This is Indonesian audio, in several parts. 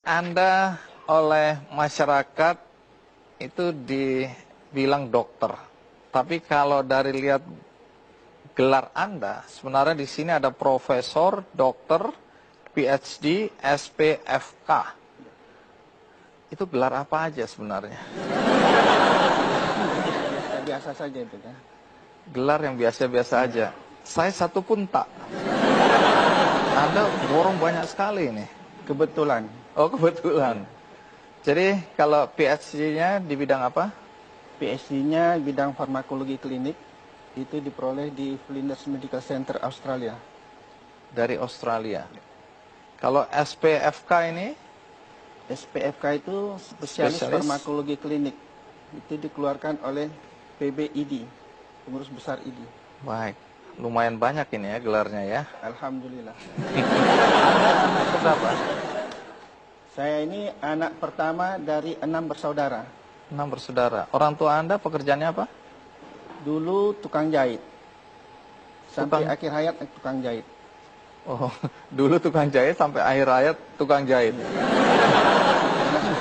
Anda oleh masyarakat itu dibilang dokter. Tapi kalau dari lihat gelar Anda, sebenarnya di sini ada profesor, dokter, PhD, SPFK. Itu gelar apa aja sebenarnya? Biasa saja itu kan. Gelar yang biasa-biasa aja. Saya satu pun tak. Anda borong banyak sekali ini. Kebetulan. Oh, kebetulan. Jadi kalau PhD-nya di bidang apa? PhD-nya bidang farmakologi klinik, itu diperoleh di Flinders Medical Center Australia. Dari Australia. Kalau SPFK ini? SPFK itu spesialis farmakologi klinik. Itu dikeluarkan oleh PBID, Pengurus Besar ID. Baik. Lumayan banyak ini ya gelarnya ya. Alhamdulillah. Anak berapa? Saya ini anak pertama dari 6 bersaudara. 6 bersaudara. Orang tua Anda pekerjaannya apa? Dulu tukang jahit. Sampai akhir hayat tukang jahit. Oh, dulu tukang jahit sampai akhir hayat tukang jahit.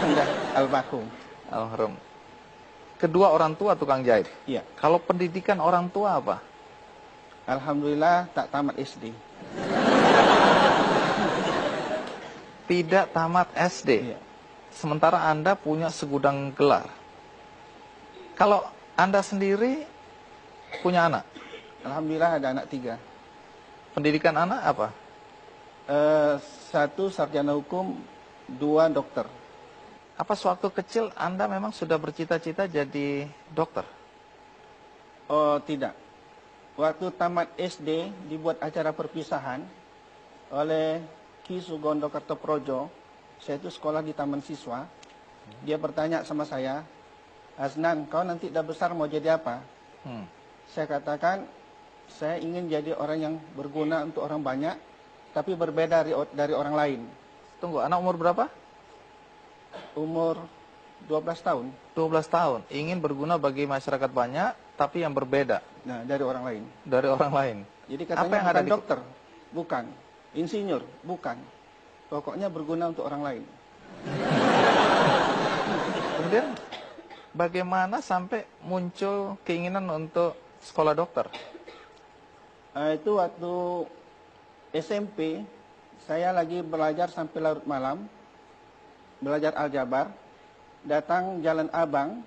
Sudah almarhum. Almarhum. Kedua orang tua tukang jahit? Iya. Kalau pendidikan orang tua apa? Alhamdulillah tak tamat SD. Tidak tamat SD? Iya. Sementara Anda punya segudang gelar. Kalau Anda sendiri punya anak? Alhamdulillah ada anak 3. Pendidikan anak apa? 1 sarjana hukum, 2 dokter. Apa sewaktu kecil Anda memang sudah bercita-cita jadi dokter? Oh tidak. Waktu tamat SD dibuat acara perpisahan oleh Ki Sugondo Kertoprojo. Saya itu sekolah di Taman Siswa. Dia bertanya sama saya, "Aznan, kau nanti udah besar mau jadi apa?" Saya katakan, saya ingin jadi orang yang berguna untuk orang banyak, tapi berbeda dari orang lain. Tunggu, anak umur berapa? Umur 12 tahun. 12 tahun. Ingin berguna bagi masyarakat banyak, tapi yang berbeda. Nah, dari orang lain. Dari orang lain. Jadi katanya apa yang bukan ada di... dokter, bukan. Insinyur, bukan. Pokoknya berguna untuk orang lain. Kemudian, bagaimana sampai muncul keinginan untuk sekolah dokter? Itu waktu SMP, saya lagi belajar sampai larut malam, belajar aljabar, datang Jalan Abang,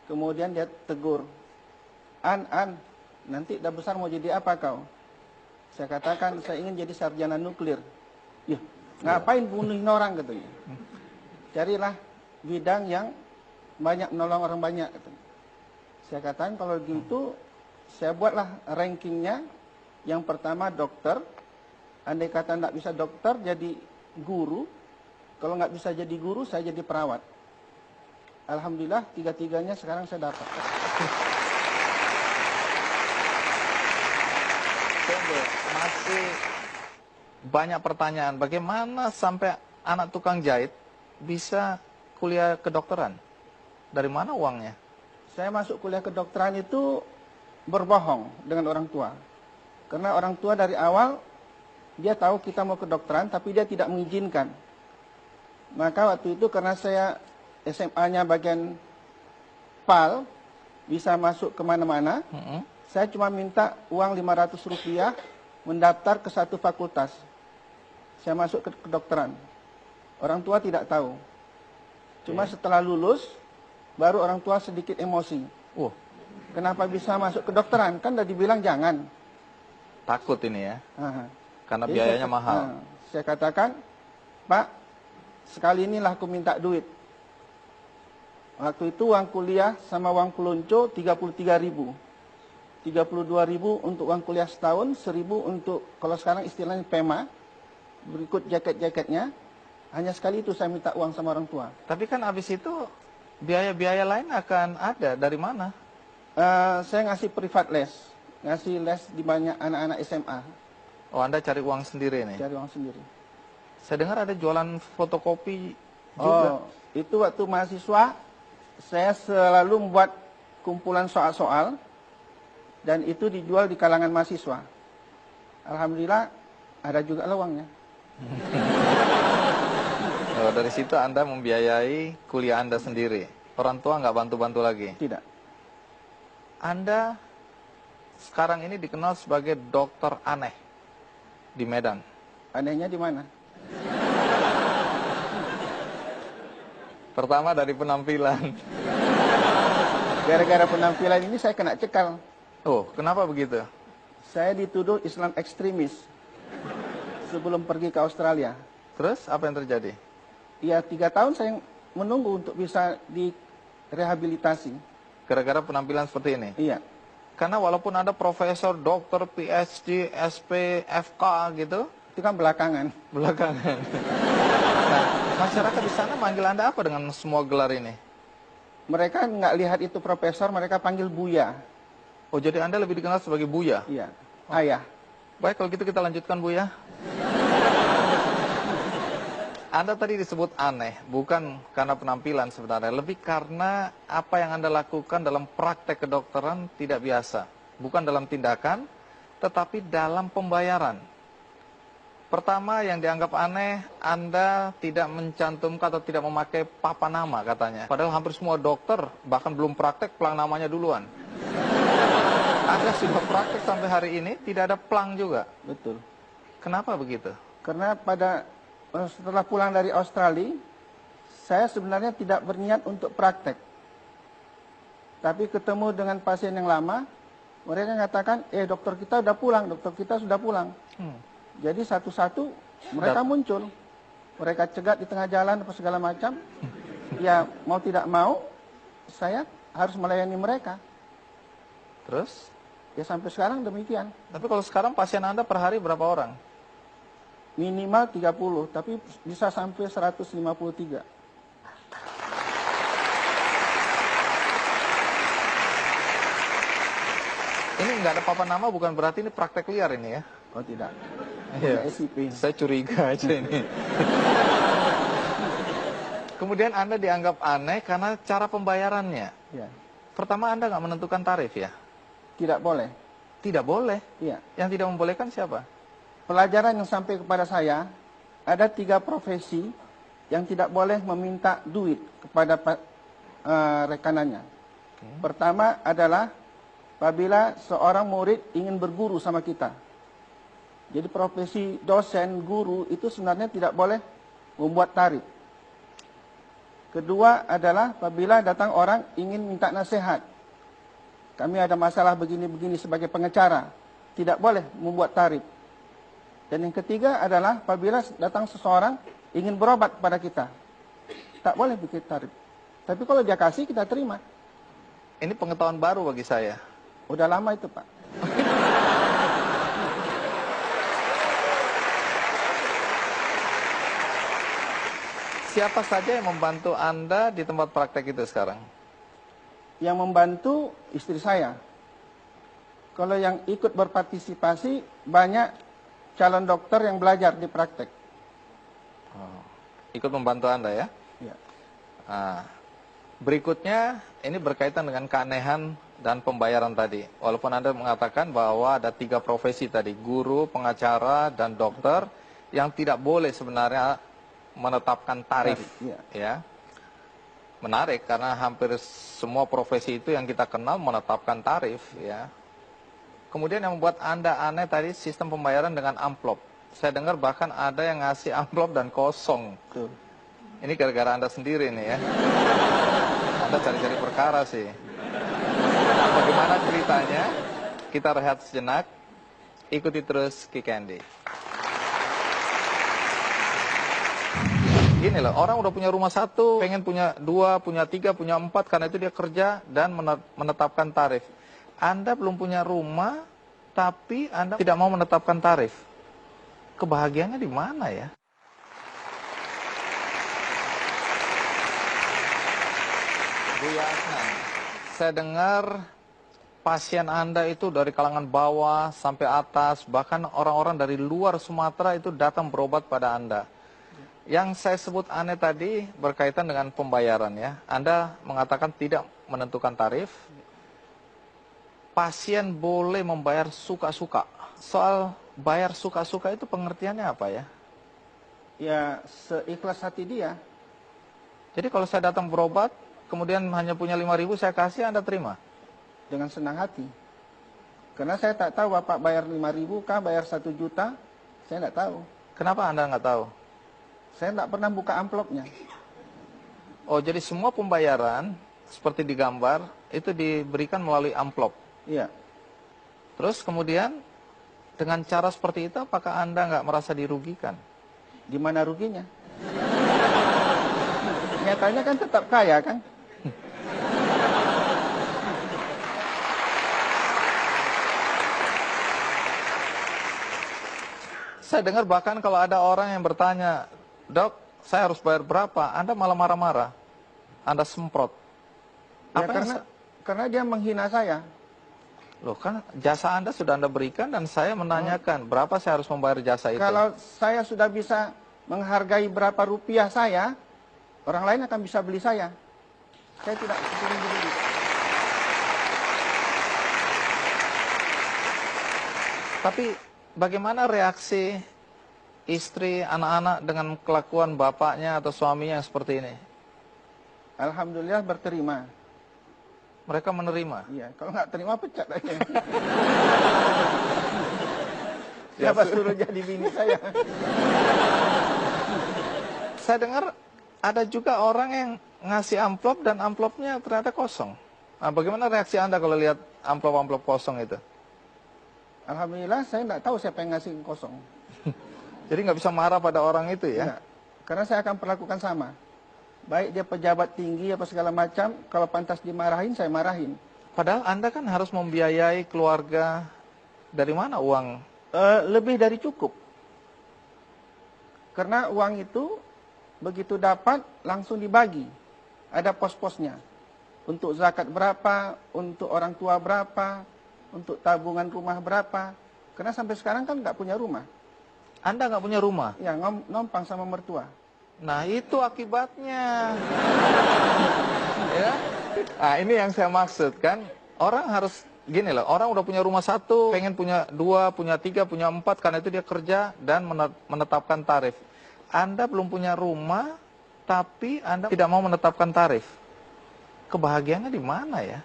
kemudian dia tegur, An, nanti udah besar mau jadi apa kau? Saya katakan, saya ingin jadi sarjana nuklir. Ya, ngapain bunuhin orang katanya. Carilah bidang yang banyak menolong orang banyak. Katanya. Saya katakan kalau gitu, saya buatlah rankingnya. Yang pertama dokter, andai kata tidak bisa dokter jadi guru, kalau nggak bisa jadi guru saya jadi perawat. Alhamdulillah 3-3-nya sekarang saya dapat. Tunggu, masih banyak pertanyaan. Bagaimana sampai anak tukang jahit bisa kuliah kedokteran? Dari mana uangnya? Saya masuk kuliah kedokteran itu berbohong dengan orang tua. Karena orang tua dari awal, dia tahu kita mau kedokteran, tapi dia tidak mengizinkan. Maka waktu itu karena saya SMA-nya bagian PAL, bisa masuk kemana-mana, saya cuma minta uang Rp500 mendaftar ke satu fakultas. Saya masuk ke kedokteran. Orang tua tidak tahu. Cuma setelah lulus, baru orang tua sedikit emosi. Kenapa bisa masuk kedokteran? Kan udah dibilang jangan. Takut ini ya, karena Jadi biayanya mahal. Saya katakan, Pak, sekali inilah aku minta duit. Waktu itu uang kuliah sama uang pelonco 33.000. 32.000 untuk uang kuliah setahun, 1.000 untuk, kalau sekarang istilahnya PEMA, berikut jaket-jaketnya. Hanya sekali itu saya minta uang sama orang tua. Tapi kan habis itu biaya-biaya lain akan ada, dari mana? Saya ngasih privat les. Ngasih les di banyak anak-anak SMA. Oh, Anda cari uang sendiri nih? Cari uang sendiri. Saya dengar ada jualan fotokopi juga. Oh, itu waktu mahasiswa, saya selalu membuat kumpulan soal-soal, dan itu dijual di kalangan mahasiswa. Alhamdulillah, ada juga uangnya. Oh, dari situ Anda membiayai kuliah Anda sendiri. Orang tua nggak bantu-bantu lagi. Tidak. Anda sekarang ini dikenal sebagai dokter aneh di Medan. Anehnya di mana? Pertama dari penampilan. Gara-gara penampilan ini saya kena cekal. Oh, kenapa begitu? Saya dituduh Islam ekstremis sebelum pergi ke Australia. Terus apa yang terjadi? Ya 3 tahun saya menunggu untuk bisa direhabilitasi. Gara-gara penampilan seperti ini? Iya. Karena walaupun Anda profesor, dokter, PhD, SP, FK gitu, Itu kan belakangan. belakangan. Nah, masyarakat di sana manggil Anda apa dengan semua gelar ini? Mereka nggak lihat itu profesor, mereka panggil Buya. Oh, jadi Anda lebih dikenal sebagai Buya? Iya. Ayah. Baik, kalau gitu kita lanjutkan, Buya. Anda tadi disebut aneh, bukan karena penampilan sebenarnya, lebih karena apa yang Anda lakukan dalam praktek kedokteran tidak biasa. Bukan dalam tindakan, tetapi dalam pembayaran. Pertama yang dianggap aneh, Anda tidak mencantumkan atau tidak memakai papan nama katanya. Padahal hampir semua dokter, bahkan belum praktek, plang namanya duluan. Anda sudah praktek sampai hari ini, tidak ada plang juga. Betul. Kenapa begitu? Karena setelah pulang dari Australia, saya sebenarnya tidak berniat untuk praktek. Tapi ketemu dengan pasien yang lama, mereka mengatakan, dokter kita sudah pulang, dokter kita sudah pulang. Jadi satu-satu mereka muncul. Mereka cegat di tengah jalan, apa segala macam. Ya mau tidak mau, saya harus melayani mereka. Terus? Ya sampai sekarang demikian. Tapi kalau sekarang pasien Anda per hari berapa orang? Minimal 30, tapi bisa sampai 153. Ini nggak ada papan nama bukan berarti ini praktek liar ini ya? Oh tidak. Iya. SIP. Saya curiga aja ini. Kemudian Anda dianggap aneh karena cara pembayarannya. Ya. Pertama Anda nggak menentukan tarif ya? Tidak boleh. Tidak boleh. Iya. Yang tidak membolehkan siapa? Pelajaran yang sampai kepada saya, ada 3 profesi yang tidak boleh meminta duit kepada rekanannya. Pertama adalah apabila seorang murid ingin berguru sama kita. Jadi profesi dosen, guru itu sebenarnya tidak boleh membuat tarif. Kedua adalah apabila datang orang ingin minta nasihat. Kami ada masalah begini-begini sebagai pengacara, tidak boleh membuat tarif. Dan yang ketiga adalah apabila datang seseorang ingin berobat kepada kita. Tak boleh bikin tarif. Tapi kalau dia kasih, kita terima. Ini pengetahuan baru bagi saya. Udah lama itu, Pak. Siapa saja yang membantu Anda di tempat praktek itu sekarang? Yang membantu istri saya. Kalau yang ikut berpartisipasi, banyak calon dokter yang belajar di praktek. Oh, ikut membantu Anda ya? Ya. Nah, berikutnya ini berkaitan dengan keanehan dan pembayaran tadi. Walaupun Anda mengatakan bahwa ada 3 profesi tadi, guru, pengacara, dan dokter, yang tidak boleh sebenarnya menetapkan tarif. Ya. Menarik karena hampir semua profesi itu yang kita kenal menetapkan tarif. Ya. Kemudian yang membuat Anda aneh tadi sistem pembayaran dengan amplop. Saya dengar bahkan ada yang ngasih amplop dan kosong. Betul. Ini gara-gara Anda sendiri nih ya. Anda cari-cari perkara sih. Bagaimana ceritanya? Kita rehat sejenak. Ikuti terus Ki Candy. Gini loh, orang udah punya rumah 1, pengen punya 2, punya 3, punya 4, karena itu dia kerja dan menetapkan tarif. Anda belum punya rumah, tapi Anda tidak mau menetapkan tarif. Kebahagiaannya di mana ya? Bu Yasna, saya dengar pasien Anda itu dari kalangan bawah sampai atas, bahkan orang-orang dari luar Sumatera itu datang berobat pada Anda. Yang saya sebut aneh tadi berkaitan dengan pembayaran ya. Anda mengatakan tidak menentukan tarif. Pasien boleh membayar suka-suka. Soal bayar suka-suka itu pengertiannya apa ya? Ya seikhlas hati dia. Jadi kalau saya datang berobat, kemudian hanya punya 5.000 saya kasih, Anda terima? Dengan senang hati. Karena saya tak tahu Bapak bayar 5.000 kah, bayar 1 juta, saya tidak tahu. Kenapa Anda nggak tahu? Saya tidak pernah buka amplopnya. Oh, jadi semua pembayaran seperti digambar itu diberikan melalui amplop. Iya. Terus kemudian dengan cara seperti itu apakah Anda nggak merasa dirugikan? Di mana ruginya? Nyatanya kan tetap kaya kan? Saya dengar bahkan kalau ada orang yang bertanya, "Dok, saya harus bayar berapa?" Anda malah marah-marah. Anda semprot. Ya, Apa yang karena dia menghina saya. Loh kan jasa Anda sudah Anda berikan dan saya menanyakan berapa saya harus membayar jasa itu. Kalau saya sudah bisa menghargai berapa rupiah saya, orang lain akan bisa beli saya. Saya tidak ingin beli. Tapi bagaimana reaksi istri, anak-anak dengan kelakuan bapaknya atau suaminya yang seperti ini? Alhamdulillah berterima. Mereka menerima. Iya, kalau nggak terima pecat aja. Siapa suruh jadi bini saya? Saya dengar ada juga orang yang ngasih amplop dan amplopnya ternyata kosong. Nah, bagaimana reaksi Anda kalau lihat amplop-amplop kosong itu? Alhamdulillah saya nggak tahu siapa yang ngasih kosong. Jadi nggak bisa marah pada orang itu ya? Enggak. Karena saya akan perlakukan sama. Baik dia pejabat tinggi apa segala macam, kalau pantas dimarahin, saya marahin. Padahal Anda kan harus membiayai keluarga. Dari mana uang? Lebih dari cukup. Karena uang itu begitu dapat langsung dibagi. Ada pos-posnya. Untuk zakat berapa, untuk orang tua berapa, untuk tabungan rumah berapa. Karena sampai sekarang kan nggak punya rumah. Anda nggak punya rumah? Ya, nompang sama mertua. Nah itu akibatnya. Ya. Nah ini yang saya maksud kan. Orang harus gini loh. Orang udah punya rumah satu, pengen punya 2, punya 3, punya 4. Karena itu dia kerja dan menetapkan tarif. Anda belum punya rumah, tapi Anda tidak mau menetapkan tarif. Kebahagiaannya di mana ya?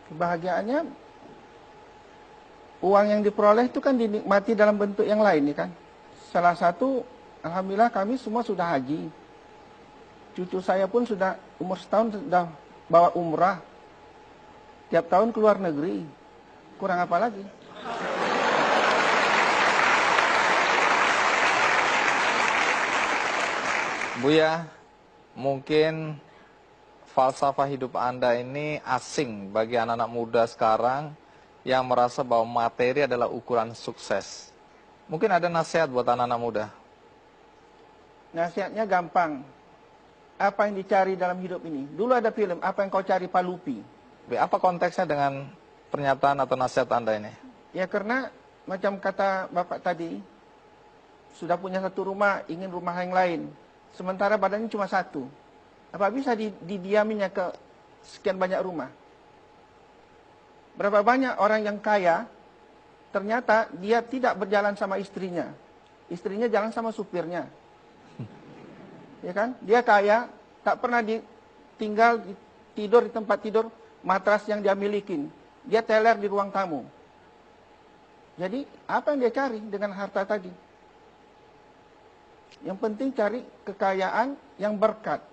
Kebahagiaannya uang yang diperoleh itu kan dinikmati dalam bentuk yang lain ya kan. Salah satu, alhamdulillah kami semua sudah haji. Cucu saya pun sudah umur setahun sudah bawa umrah. Tiap tahun keluar negeri. Kurang apa lagi? Buya, mungkin falsafah hidup Anda ini asing bagi anak-anak muda sekarang yang merasa bahwa materi adalah ukuran sukses. Mungkin ada nasihat buat anak-anak muda. Nasihatnya gampang. Apa yang dicari dalam hidup ini? Dulu ada film, Apa Yang Kau Cari Palupi. Apa konteksnya dengan pernyataan atau nasihat Anda ini? Ya karena macam kata Bapak tadi, sudah punya satu rumah, ingin rumah yang lain. Sementara badannya cuma satu. Apa bisa didiaminya ke sekian banyak rumah? Berapa banyak orang yang kaya, ternyata dia tidak berjalan sama istrinya. Istrinya jalan sama supirnya. Ya kan? Dia kaya, tak pernah tinggal tidur di tempat tidur matras yang dia milikin. Dia teler di ruang tamu. Jadi, apa yang dia cari dengan harta tadi? Yang penting cari kekayaan yang berkat.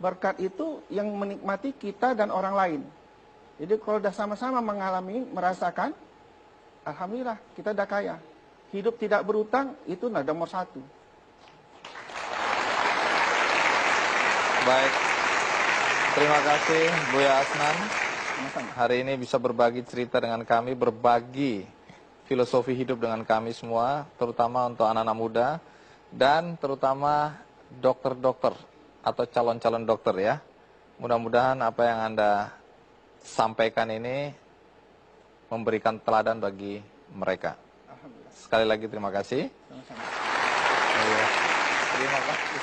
Berkat itu yang menikmati kita dan orang lain. Jadi kalau sudah sama-sama mengalami, merasakan, alhamdulillah kita sudah kaya. Hidup tidak berutang, itu nomor 1. Baik, terima kasih Buya Asnan. Sama-sama. Hari ini bisa berbagi cerita dengan kami, berbagi filosofi hidup dengan kami semua, terutama untuk anak-anak muda, dan terutama dokter-dokter atau calon-calon dokter ya. Mudah-mudahan apa yang Anda sampaikan ini memberikan teladan bagi mereka. Alhamdulillah. Sekali lagi terima kasih. Sama-sama. Iya. Terima kasih.